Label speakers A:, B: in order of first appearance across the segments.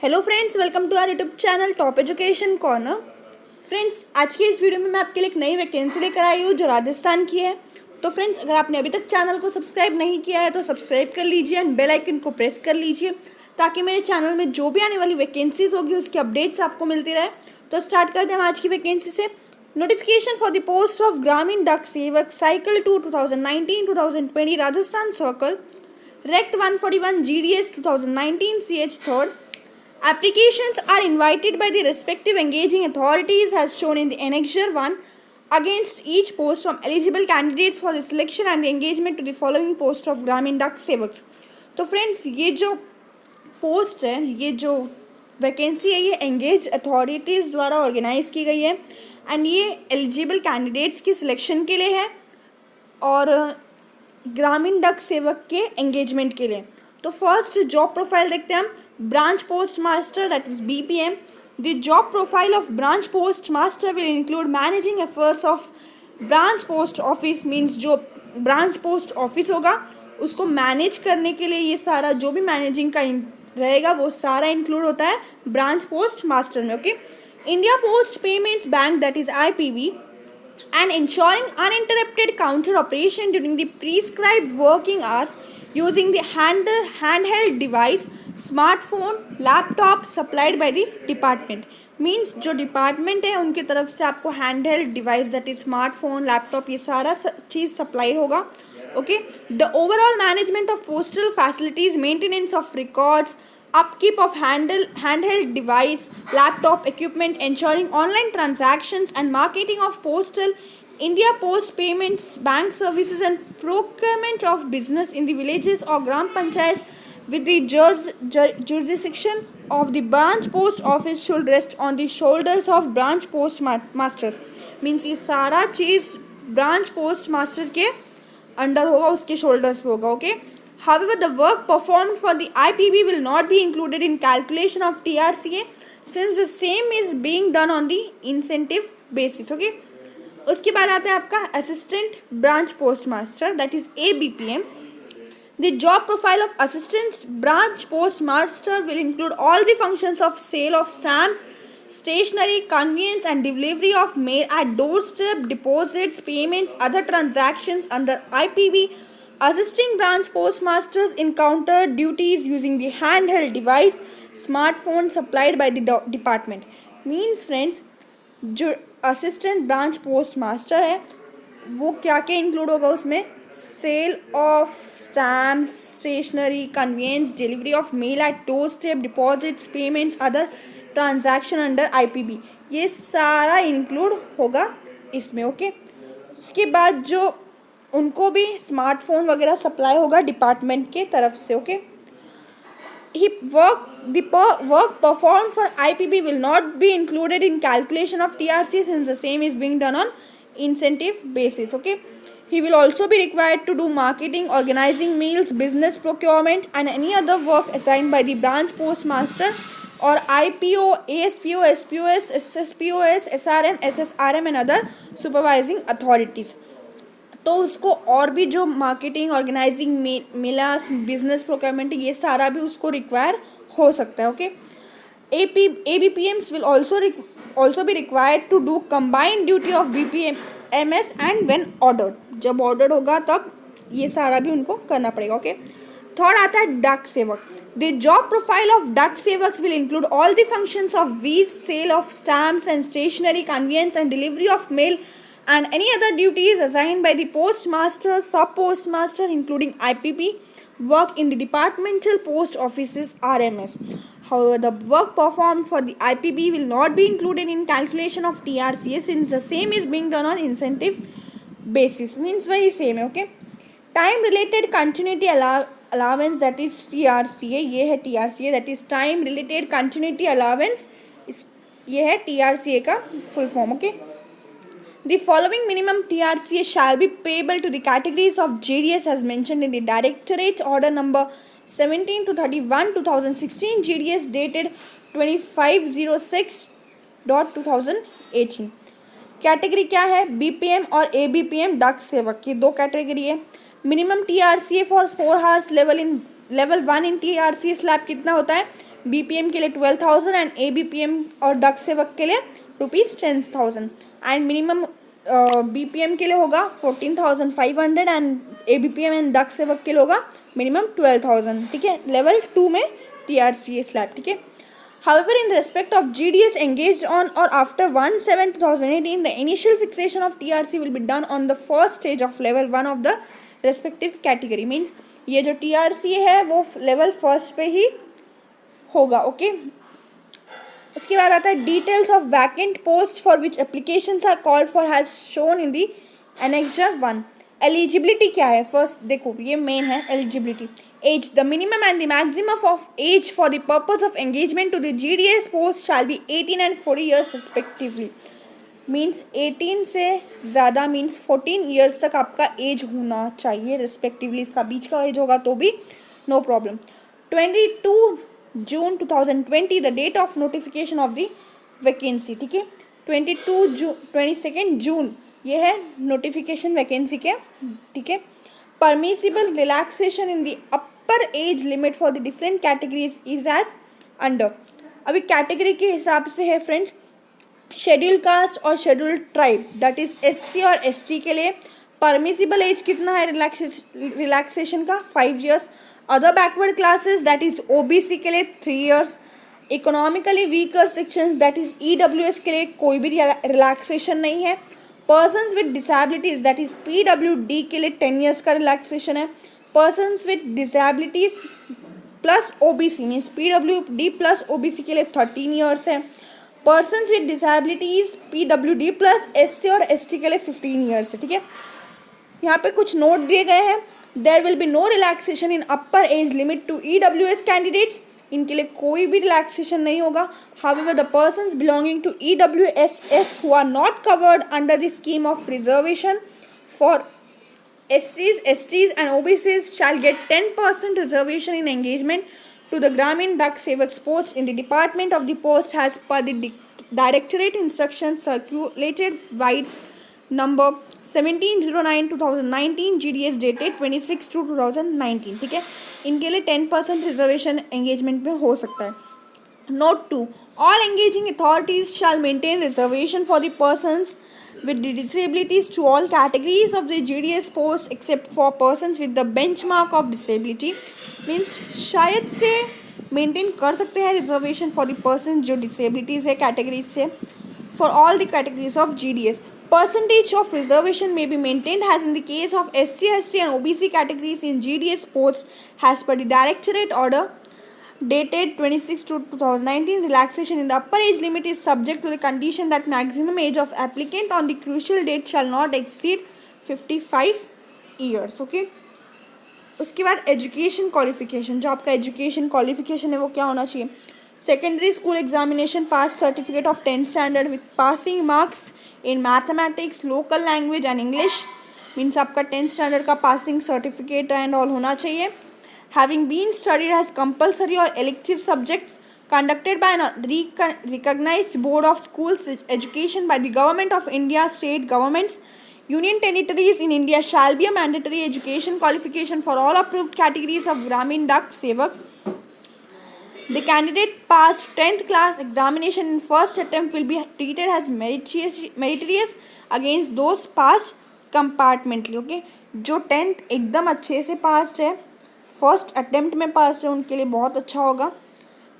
A: Hello friends, welcome to our YouTube channel top education corner. Friends, आज की इस video में मैं आपके लिए एक नई वैकेंसी लेकर आई हूँ जो राजस्थान की है। तो फ्रेंड्स, अगर आपने अभी तक चैनल को सब्सक्राइब नहीं किया है तो सब्सक्राइब कर लीजिए एंड बेल आइकन को प्रेस कर लीजिए ताकि मेरे चैनल में जो भी आने वाली वैकेंसीज होगी उसकी अपडेट्स आपको मिलती रहे। तो स्टार्ट करते हैं आज की वैकेंसी से। Notification for the post of Gramin Dak Sevak cycle 2 2019-2020 Rajasthan circle रेक्ट 141 GDS 2019 CH 3rd. Applications are invited by the respective engaging authorities as shown in the Annexure 1 against each post from eligible candidates for the selection and the engagement to the following post of Gramin Dak Sevaks. तो friends, ये जो post है, ये जो vacancy है, ये engage authorities द्वारा organise की गई है एंड ये एलिजिबल कैंडिडेट्स की सिलेक्शन के लिए है और ग्रामीण डाक सेवक के एंगेजमेंट के लिए। तो फर्स्ट जॉब प्रोफाइल देखते हैं हम। Branch post master, that is BPM. The job profile of branch post master will include managing affairs of branch post office. Means जो ब्रांच पोस्ट ऑफिस होगा उसको मैनेज करने के लिए ये सारा जो भी मैनेजिंग का रहेगा वो सारा इंक्लूड होता है ब्रांच पोस्ट मास्टर में। Okay, India post payments bank, that is IPB, and ensuring uninterrupted counter operation during the prescribed working hours using the handheld device, smartphone, laptop supplied by the department. Means जो department है उनकी तरफ से आपको handheld device that is smartphone, laptop, ये सारा चीज़ supply होगा। Okay, the overall management of postal facilities, maintenance of records, upkeep of handheld device, laptop equipment, ensuring online transactions and marketing of postal India Post payments, bank services and procurement of business in the villages or gram panchayats with the jurisdiction of the branch post office should rest on the shoulders of branch post masters. Means ये सारा चीज़ branch post master के under होगा, उसके shoulders पे होगा। Okay, however, the work performed for the IPB will not be included in calculation of TRCA since the same is being done on the incentive basis. Okay, उसके बाद आता है आपका assistant branch postmaster, that is ABPM. The job profile of assistant branch postmaster will include all the functions of sale of stamps, stationery, conveyance and delivery of mail at doorstep, deposits, payments, other transactions under IPB. Assisting branch postmasters in counter duties using the handheld device, smartphone supplied by the department. Means friends, जो assistant branch postmaster है वो क्या क्या include होगा उसमें? Sale of stamps, stationery, conveyance, delivery of mail at doorstep, deposits, payments, other transaction under IPB, ये सारा include होगा इसमें। ओके, उसके बाद जो उनको भी स्मार्टफोन वगैरह सप्लाई होगा डिपार्टमेंट के तरफ से। Okay, work perform for IPB will not be included in calculation of TRC since the same is being done on incentive basis. Okay, he will also be required to do marketing, organizing meals, business procurement and any other work assigned by the branch postmaster or IPO, ASPO, SPOS, SSPOS, SRM, SSRM and other supervising authorities. तो उसको और भी जो marketing, organising, melas, business procurement, ये सारा भी उसको require हो सकता है। Okay, ABPMs will also be required to do combined duty of BPMS and when ordered. जब ऑर्डर होगा तब ये सारा भी उनको करना पड़ेगा। ओके, थर्ड आता है डाक सेवक। The job profile of डाक sevaks will include all the functions of fees, sale of stamps and stationery, conveyance and delivery of mail and any other duties assigned by the postmaster, sub-postmaster including IPP, work in the departmental post offices RMS. However, the work performed for the IPB will not be included in calculation of TRCA since the same is being done on incentive basis. Means वही same है। okay, time related continuity allowance, that is TRCA, ये है TRCA, that is time related continuity allowance, ये है TRCA का full form। okay, the following minimum TRCA shall be payable to the categories of GDS as mentioned in the Directorate Order number 17 to 31 2016 GDS dated 2506.2018। Category क्या है? BPM और ABPM डाक सेवक की दो कैटेगरी है। Minimum TRCA for 4 hours level 1 in TRCA slab कितना होता है? BPM के लिए 12,000 एंड ABPM और डक सेवक के लिए ₹10,000 एंड मिनिमम BPM के लिए होगा 14,500 एंड ABPM एंड डक सेवक के लिए होगा मिनिमम 12,000, ठीक है, लेवल 2 में TRCA स्लैब, ठीक है. However, in respect of GDS engaged on or after 1/7/2018, the initial fixation of TRC will be done on the first stage of level 1 of the respective category. Means ये जो TRC है वो level first पे ही होगा, okay. उसके बाद आता है details of vacant post for which applications are called for has shown in the annexure 1. Eligibility क्या है? फर्स्ट देखो ये मेन है eligibility. Age, the minimum and the maximum of age for the purpose of engagement to the GDS post shall be 18 and 40 years respectively. Means 18 से ज़्यादा means 14 years तक आपका as होना चाहिए respectively. इसका बीच का एज होगा तो भी no problem. 22 June 2020 the date of notification of the vacancy, ठीक है. 22 जून ये है नोटिफिकेशन वैकेंसी के, ठीक है. Permissible relaxation in the upper age limit for the different categories is as under. अभी कैटेगरी के हिसाब से है फ्रेंड्स, शेड्यूल कास्ट और schedule tribe that is SC और ST के लिए परमिसिबल एज कितना है रिलैक्सेशन का 5 years. Other backward classes that is OBC के लिए 3 years. Economically weaker sections that is EWS के लिए कोई भी रिलैक्सेशन नहीं है. Persons with disabilities that is PWD के लिए 10 years का रिलैक्सेशन है. Persons with disabilities plus OBC means PWD plus OBC के लिए 13 years है. Persons with disabilities PWD plus SC और ST के लिए 15 years है, ठीक है. यहाँ पे कुछ नोट दिए गए हैं. There will be no relaxation in upper age limit to EWS candidates, इनके लिए कोई भी रिलैक्सेशन नहीं होगा. However, the persons belonging to EWSS who are not covered under the scheme of reservation for SCs, STs and OBCs shall get 10% reservation in engagement to the Gramin Dak Sevaks post in the department of the post as per the Directorate instructions circulated by number 1709/2019 GDS dated 26/2/2019, ठीक है. इनके लिए 10% reservation engagement में हो सकता है. Note 2. All engaging authorities shall maintain reservation for the persons with the disabilities to all categories of the GDS post except for persons with the benchmark of disability. Means शायद से maintain कर सकते हैं reservation for the person जो disabilities है categories से for all the categories of GDS. Percentage of reservation may be maintained as in the case of SC, ST and OBC categories in GDS posts as per the Directorate order dated 26/2/2019. Relaxation in the upper age limit is subject to the condition that maximum age of applicant on the crucial date shall not exceed 55 years. Okay. उसके बाद education qualification, जो आपका education qualification है वो क्या होना चाहिए. Secondary school examination pass certificate of 10th standard with passing marks in mathematics, local language and English. Means आपका 10th स्टैंडर्ड का पासिंग सर्टिफिकेट एंड ऑल होना चाहिए. Having been studied as compulsory or elective subjects conducted by a recognized board of schools education by the government of India, state governments, union territories in India shall be a mandatory education qualification for all approved categories of Gramin Dak Sevaks. The candidate passed 10th class examination in first attempt will be treated as meritorious against those passed compartmentally. Okay, जो 10th एकदम अच्छे से passed है, first attempt में पास है, उनके लिए बहुत अच्छा होगा.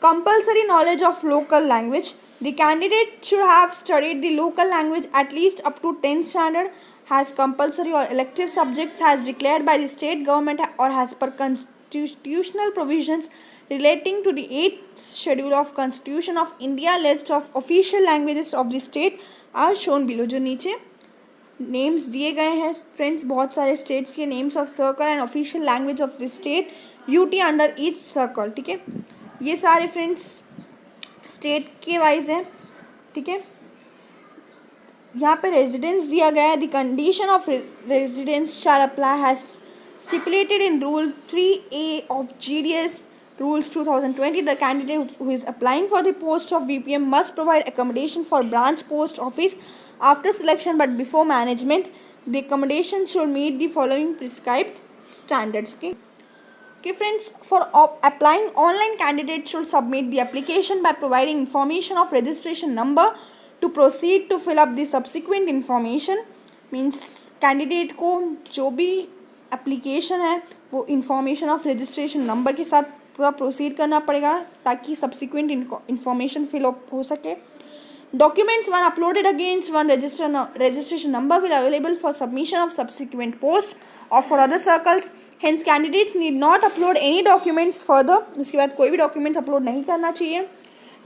A: Compulsory knowledge of local language, the candidate should have studied the local language at least up to 10th standard, has compulsory और elective subjects has declared by the state government और has पर constitutional provisions relating to the 8th schedule of Constitution of India. List of official languages of the state are shown below. जो नीचे names दिए गए हैं friends, बहुत सारे states के names of circle and official language of the state UT under each circle, ठीक है. ये सारे फ्रेंड्स स्टेट के वाइज हैं, ठीक है. यहाँ पे रेजिडेंस दिया गया है. The condition of residence shall apply has stipulated in rule 3A of GDS rules 2020. The candidate who is applying for the post of VPM must provide accommodation for branch post office after selection but before management. The accommodation should meet the following prescribed standards. Okay, Okay friends, for applying online, candidates should submit the application by providing information of registration number to proceed to fill up the subsequent information. Means candidate को जो भी application है वो information of registration number के साथ पूरा proceed करना पड़ेगा ताकि सब्सिक्वेंट इंफॉर्मेशन फिल अप हो सके. Documents when uploaded against one registration number will available for submission of subsequent post or for other circles. Hence candidates need not upload any documents further. उसके बाद कोई भी documents upload नहीं करना चाहिए.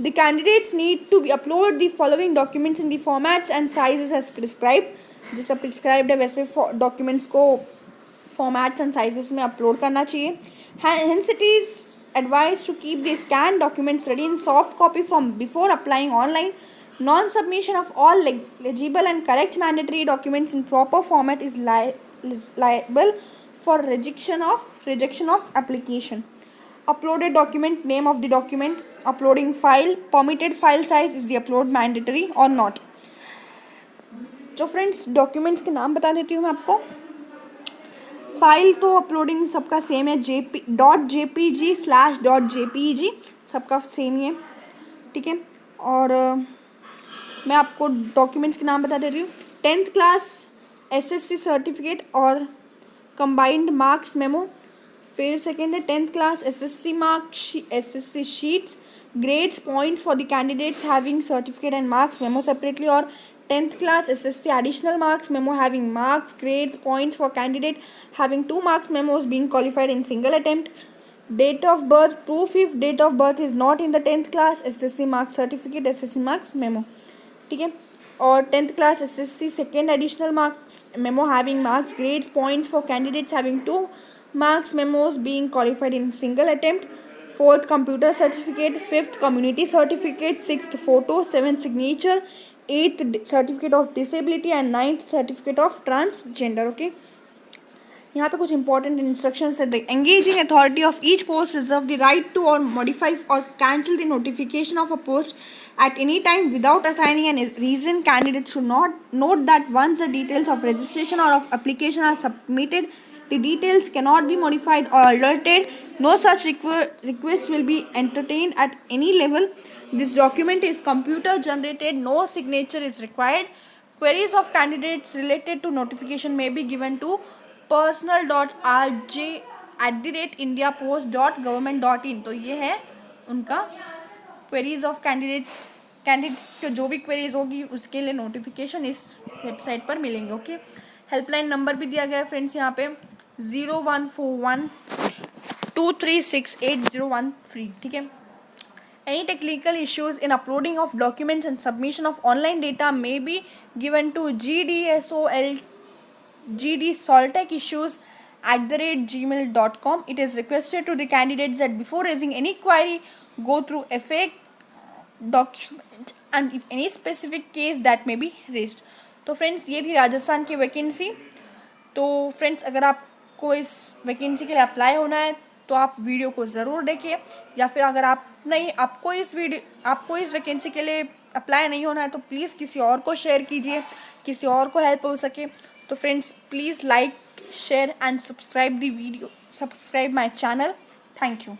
A: The candidates need to upload the following documents in the formats and sizes as prescribed. जैसा prescribed है वैसे documents को formats and sizes में upload करना चाहिए. Hence it is advised to keep the scanned documents ready in soft copy from before applying online. Non-submission of all legible and correct mandatory documents in proper format is liable for rejection of application. Uploaded document, name of the document, uploading file, permitted file size, is the upload mandatory or not. तो friends documents के नाम बता देती हूँ मैं आपको. File तो uploading सबका सेम है, .jpg/.jpeg सबका सेम ही है, ठीक है. और मैं आपको डॉक्यूमेंट्स के नाम बता दे रही हूँ. 10th क्लास SSC सर्टिफिकेट और कंबाइंड मार्क्स मेमो. फिर सेकेंड है 10th class SSC sheets, grades, points for the candidates having certificate and marks memo separately. और 10th class SSC additional marks memo having marks, grades, points for candidate having 2 marks memos being qualified in single attempt. Date of birth proof if date of birth is not in the 10th class SSC marks certificate, SSC marks memo, ठीक है. और 10th class SSC second additional marks memo having marks, grades, points for candidates having 2 marks memos being qualified in single attempt. 4th computer certificate, 5th community certificate, 6th photo, 7th signature, 8th certificate of disability and 9th certificate of transgender. Okay यहाँ पे कुछ important instructions है. The engaging authority of each post reserve the right to or modify or cancel the notification of a post at any time without assigning a reason. Candidates should not note that once the details of registration or of application are submitted, the details cannot be modified or altered. No such request will be entertained at any level. This document is computer generated. No signature is required. Queries of candidates related to notification may be given to personal.rj@indiapost.government.in. तो ये है उनका queries of candidate को जो भी queries होगी उसके लिए नोटिफिकेशन इस वेबसाइट पर मिलेंगे. ओके हेल्पलाइन नंबर भी दिया गया है फ्रेंड्स यहाँ पे 014123688013, ठीक है. Any technical issues in uploading of documents and submission of online data may be given to gdsoltechissues@gmail.com. It is requested to the candidates that before raising any query, go through FAQ document and if any specific case that may be raised. तो friends ये थी राजस्थान की vacancy. तो friends अगर आपको इस vacancy के लिए अप्लाई होना है तो आप वीडियो को ज़रूर देखिए, या फिर अगर आपको इस वैकेंसी के लिए अप्लाई नहीं होना है तो प्लीज़ किसी और को शेयर कीजिए, किसी और को हेल्प हो सके. तो friends please like, share and subscribe my channel. Thank you.